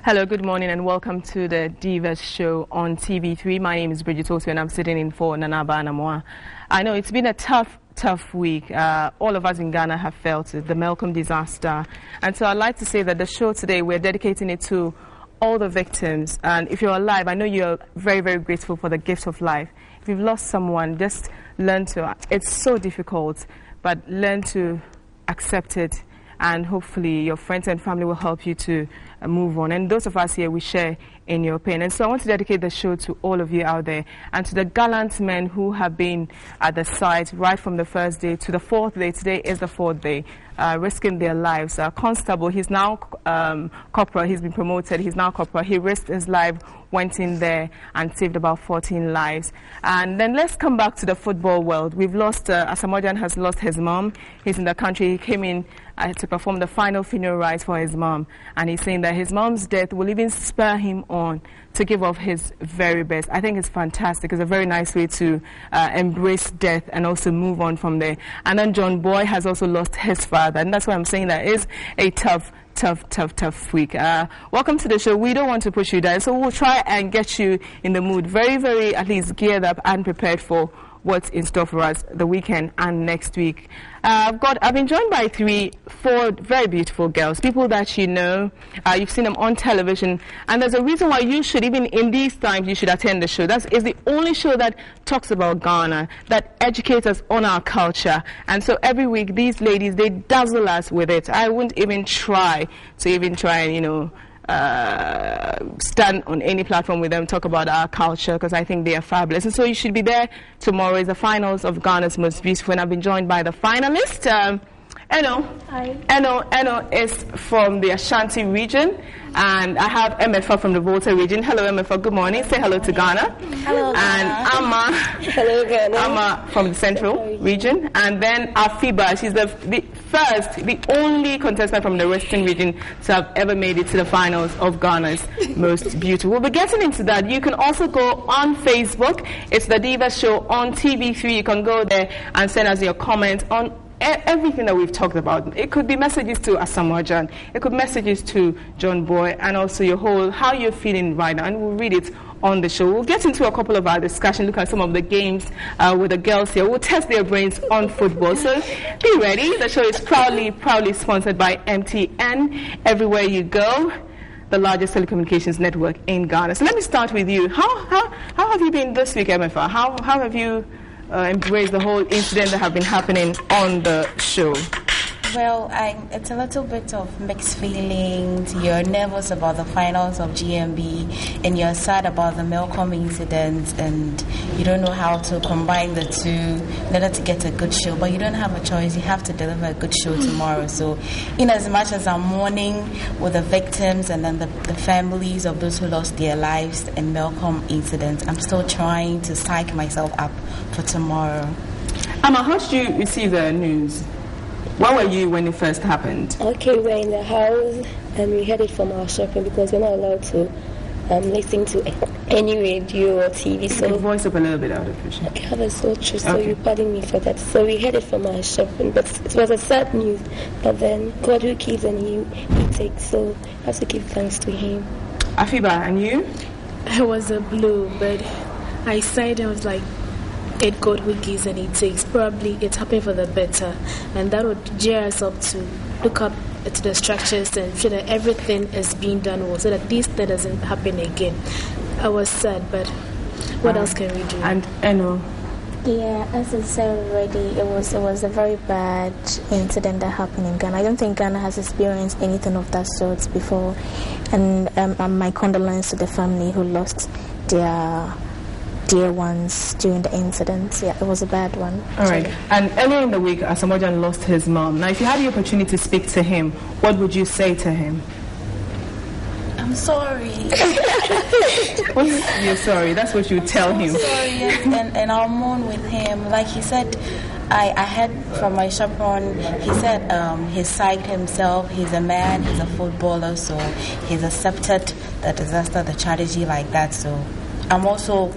Hello, good morning and welcome to the Diva show on TV3. My name is Bridget Osu and I'm sitting in for Nanaba Anamoa. I know it's been a tough week. All of us in Ghana have felt it, the Malcolm disaster. And so I'd like to say that the show today, we're dedicating it to all the victims. And if you're alive, I know you're very, very grateful for the gift of life. If you've lost someone, just learn to, it's so difficult, but learn to accept it. And hopefully your friends and family will help you to move on. And those of us here, we share in your pain. And so I want to dedicate the show to all of you out there and to the gallant men who have been at the site right from the first day to the fourth day. Today is the fourth day, risking their lives. Constable, he's now corporal. He's been promoted. He's now corporal. He risked his life, went in there and saved about 14 lives. And then let's come back to the football world. We've lost, Asamoah has lost his mom. He's in the country. He came in to perform the final funeral rites for his mom. And he's saying that his mom's death will even spur him on to give of his very best. I think it's fantastic. It's a very nice way to embrace death and also move on from there. And then John Boy has also lost his father. And that's why I'm saying that is a tough week. Welcome to the show. We don't want to push you down, so we'll try and get you in the mood, very, very at least geared up and prepared for what's in store for us the weekend and next week. I've been joined by four very beautiful girls, people that you know, you've seen them on television, and there's a reason why you should, even in these times, you should attend the show. That is the only show that talks about Ghana, that educates us on our culture. And so every week, these ladies, they dazzle us with it. I wouldn't even try and, you know, stand on any platform with them, talk about our culture, because I think they are fabulous. And so you should be there tomorrow. Is the finals of Ghana's Most Beautiful, and I've been joined by the finalist. Eno. Hi. Eno is from the Ashanti region, and I have Emefa from the Volta region. Hello, Emefa. Good morning. Say hello to Ghana. Hello. And Amma. Hello, Ghana. Amma from the Central region, and then Afiba. She's the only contestant from the Western region to have ever made it to the finals of Ghana's Most Beautiful. We'll be getting into that. You can also go on Facebook. It's the Diva Show on TV3. You can go there and send us your comments on everything that we've talked about. It could be messages to Asamoah, it could be messages to John Boy, and also your whole, how you're feeling right now, and we'll read it on the show. We'll get into a couple of our discussion, look at some of the games with the girls here. We'll test their brains on football. So be ready. The show is proudly sponsored by MTN. Everywhere you go, the largest telecommunications network in Ghana. So let me start with you. How have you been this week, MFR? How have you embrace the whole incident that have been happening on the show? Well, it's a little bit of mixed feelings. You're nervous about the finals of GMB, and you're sad about the Malcolm incident, and you don't know how to combine the two in order to get a good show. But you don't have a choice. You have to deliver a good show tomorrow. So, in as much as I'm mourning with the victims and then the families of those who lost their lives in Malcolm incident, I'm still trying to psych myself up for tomorrow. Amma, how did you receive the news? Where were you when it first happened? Okay, we're in the house and we heard it from our shopping because we're not allowed to listen to any radio or TV. So voice up a little bit out of it. Okay, I have a sore throat, so you pardon me for that. So we heard it from our shopping, but it was a sad news. But then God who gives and he takes, so I have to give thanks to him. Afiba, and you? I was a blue, but I sighed and I was like, it God who gives and he takes. Probably it happened for the better, and that would gear us up to look up to the structures and ensure that everything is being done well, so that this thing doesn't happen again. I was sad, but what else can we do? And Eno? Yeah, as I said already, it was a very bad incident that happened in Ghana. I don't think Ghana has experienced anything of that sort before, and my condolences to the family who lost their dear ones during the incident. Yeah, it was a bad one. All right. And earlier in the week, Asamoah lost his mom. Now, if you had the opportunity to speak to him, what would you say to him? I'm sorry. You're sorry. That's what you tell him. I'm sorry, yes. And I'll mourn with him. Like he said, I heard from my chaperone, he said he psyched himself. He's a man, he's a footballer, so he's accepted the disaster, the tragedy like that. So I'm also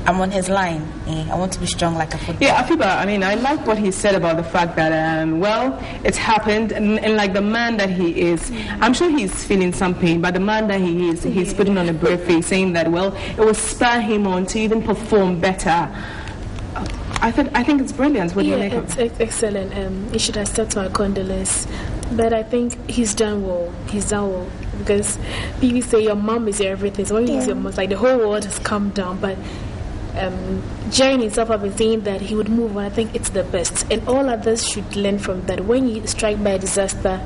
I'm on his line. I want to be strong like a footballer. Yeah, Afiba, I mean, I like what he said about the fact that, well, it's happened, and like the man that he is, I'm sure he's feeling some pain, but the man that he is, he's putting on a brave face, saying that, well, it will spur him on to even perform better. I think it's brilliant. What do you make of it? It's excellent. He should accept our condolence. But I think he's done well. Because people say your mom is your everything. So when you use your mom, it's like the whole world has come down. But Jerry himself have been saying that he would move on. I think it's the best. And all others should learn from that. When you strike by a disaster,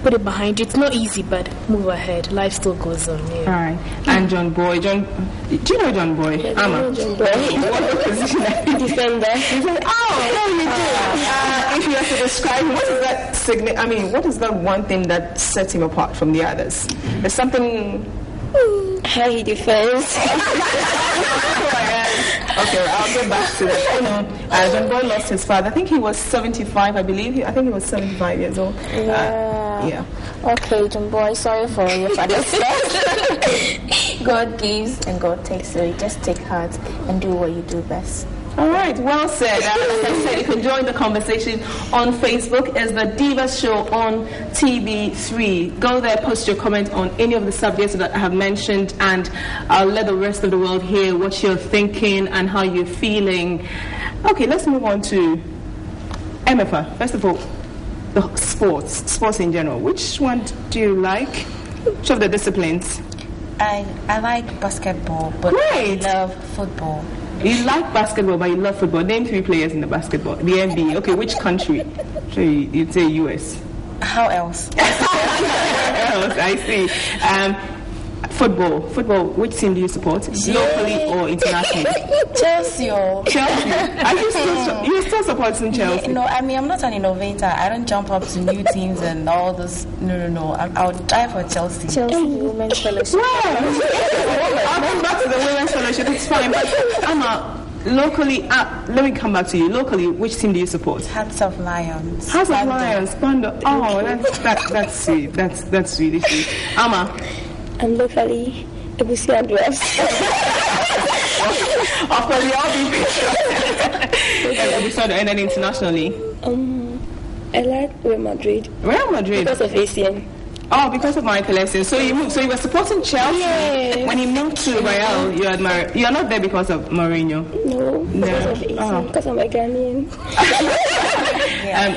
put it behind you. It's not easy, but move ahead. Life still goes on. Yeah. All right. And John Boy. Do you know John Boy? Yeah, I know John Boy. What position? Defender. If you have to describe him, what is that what is that one thing that sets him apart from the others? There's something... How he defends. Okay, I'll get back to that. John Boy lost his father. I think he was 75, I believe. I think he was 75 years old. Yeah. Okay, John Boy, sorry for your father's loss. God gives and God takes, so you just take heart and do what you do best. All right, well said. Like I said, you can join the conversation on Facebook. It's the Diva Show on TV3. Go there, post your comment on any of the subjects that I have mentioned, and I'll let the rest of the world hear what you're thinking and how you're feeling. Okay, let's move on to MFA. First of all, the sports in general. Which one do you like? Which of the disciplines? I like basketball, but I love football. You like basketball, but you love football. Name 3 players in the basketball. The NBA. Okay, which country? So you'd say US. How else? I see. Football. Which team do you support? Locally or internationally? Chelsea. Chelsea. Are you still supporting Chelsea? No, I mean, I'm not an innovator. I don't jump up to new teams and all this. No. I'll die for Chelsea. Chelsea Women's Fellowship. I'll come back to the Women's Fellowship. It's fine. But locally, let me come back to you. Locally, which team do you support? Hearts of Lions. Hearts of Lions. Pando. Oh, that's sweet. That's really sweet. Ama. And locally, Ebusi Andreas. Of course, we all be and then internationally? I like Real Madrid. Real Madrid? Because of ACM. Oh, because of Michael Essien. So you were supporting Chelsea when he moved to Real. You're not there because of Mourinho. No, because of ACM. Because I'm a Ghanaian.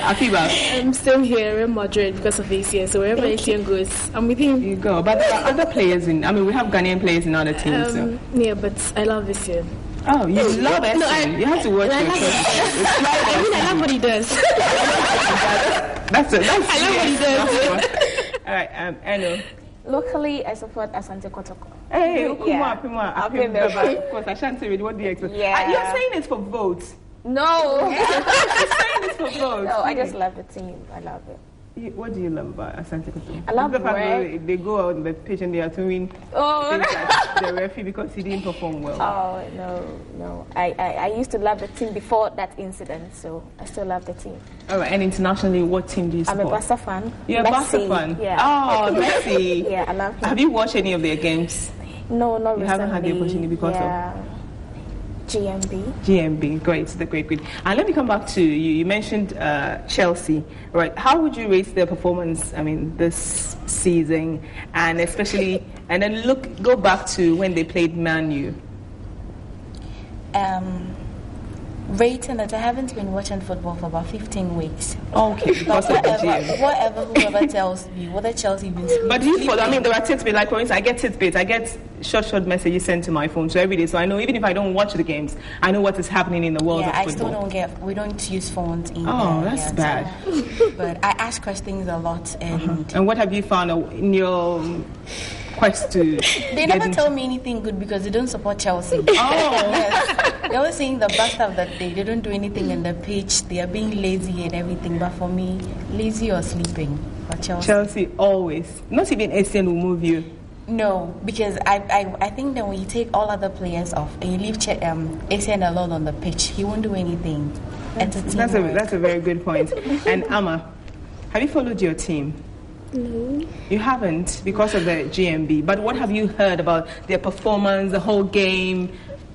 Afiba. I'm still here, Real Madrid, because of ACM. So wherever ACM goes, I'm with him. You go. But there are other players we have Ghanaian players in other teams. Yeah, but I love ACM. Oh, you love Essien. No, you have to watch it. I love what he does. That's it. I love what he does. All right, Eno. Locally, I support Asante Kotoko. Hey, Of course, Ashanti, what do you expect? Yeah. You're saying it's for votes. No. You're saying it's for votes. No, I just love the team. I love it. What do you love about Asante Kotoko? I love the fact that they go out on the pitch and they are doing things like the referee because he didn't perform well. Oh, no. I used to love the team before that incident, so I still love the team. All right, and internationally, what team do you support? I'm a Barca fan. You're a Barca fan? Yeah. Oh, Messi. Yeah, I love him. Have you watched any of their games? No, not you recently. You haven't had the opportunity because of? GMB, great. And let me come back to you. You mentioned Chelsea, right? How would you rate their performance? this season, and especially, and then go back to when they played Man U. Rating it, I haven't been watching football for about 15 weeks. Okay, because of the GM. Whoever tells me, whether Chelsea wins. But do you follow? There are tidbits, like for instance, I get tidbits. I get short messages sent to my phone, so every day. So I know, even if I don't watch the games, I know what is happening in the world of football. We don't use phones in that's bad. So, but I ask questions a lot. And what have you found in your quest to... They never tell me anything good because they don't support Chelsea. Yes. They always saying the bad stuff that they don't do anything in the pitch. They are being lazy and everything. But for me, lazy or sleeping for Chelsea. Chelsea always. Not even Essien will move you. No, because I think that when you take all other players off and you leave Essien alone on the pitch, he won't do anything. That's a very good point. And Ama, have you followed your team? No. You haven't because of the GMB. But what have you heard about their performance, the whole game?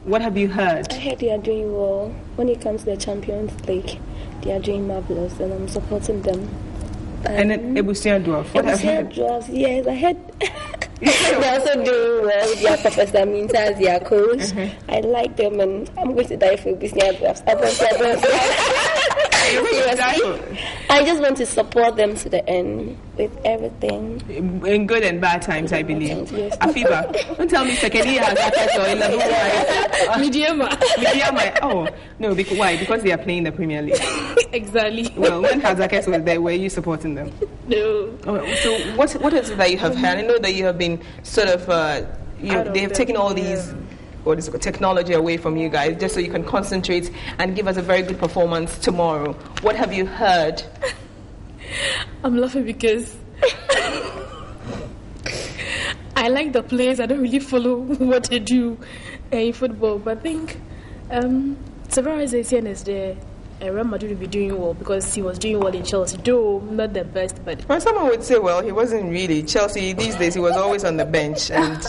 What have you heard? I heard they are doing well. When it comes to the Champions League, they are doing marvelous, and I'm supporting them. And then Ebusia Dwarf. What have you heard? Dwarf, yes, I heard. They're also doing well with their Professor Minta as their coach. I like them, and I'm going to die for Ebusia Dwarfs. I just want to support them to the end with everything. In good and bad times, I believe. Yes. Afiba, don't tell me Sekedi has access or 11. Mediama. Oh, no, why? Because they are playing the Premier League. Exactly. Well, when Hazakes was there, were you supporting them? No. Oh, so what is it that you have heard? I know that you have been sort of, they have taken all these technology away from you guys just so you can concentrate and give us a very good performance tomorrow. What have you heard? I'm laughing because I like the players. I don't really follow what they do in football, but I think Tavares is there. Real Madrid will be doing well because he was doing well in Chelsea, though not the best. But well, someone would say, well, he wasn't really Chelsea these days. He was always on the bench, and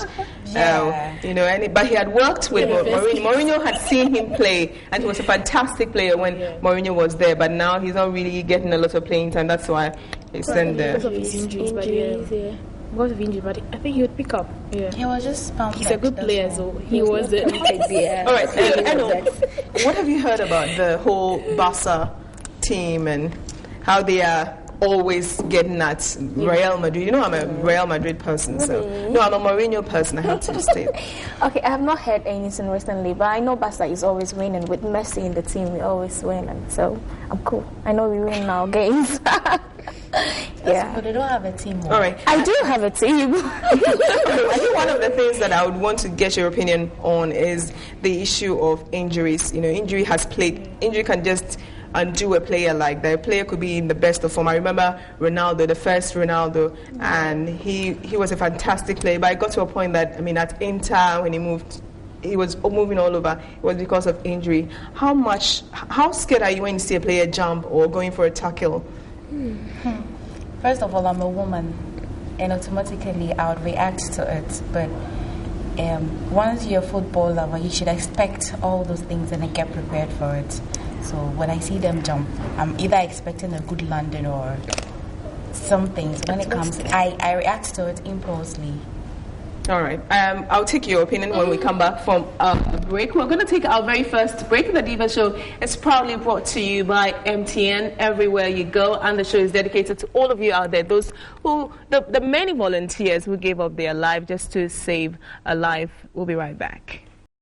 but he had worked with Mourinho. Mourinho had seen him play, and he was a fantastic player when Mourinho was there. But now he's not really getting a lot of playing time. That's why he's sent there. Because of his injuries, because of injury, but I think he would pick up. Yeah, he was just he's a good player, so he was it. All right, what have you heard about the whole Barca team and how they are always getting at Real Madrid? You know, I'm a Real Madrid person, so no, I'm a Mourinho person. I have to state. Okay, I have not heard anything recently, but I know Barca is always winning. With Messi in the team, we always win, and so I'm cool. I know we win our games. Yeah, but they don't have a team. All right, I do have a team. I think one of the things that I would want to get your opinion on is the issue of injuries. You know, injury can just undo a player like that. A player could be in the best of form. I remember Ronaldo, the first Ronaldo, and he was a fantastic player. But I got to a point that, at Inter, when he was moving all over. It was because of injury. How scared are you when you see a player jump or going for a tackle? First of all, I'm a woman, and automatically I would react to it. But once you're a football lover, you should expect all those things and get prepared for it. So when I see them jump, I'm either expecting a good landing or something. So when it comes, I react to it impulsively. All right. I'll take your opinion when we come back from a break. We're going to take our very first break. The Diva Show is proudly brought to you by MTN everywhere you go, and the show is dedicated to all of you out there, those the many volunteers who gave up their life just to save a life. We'll be right back.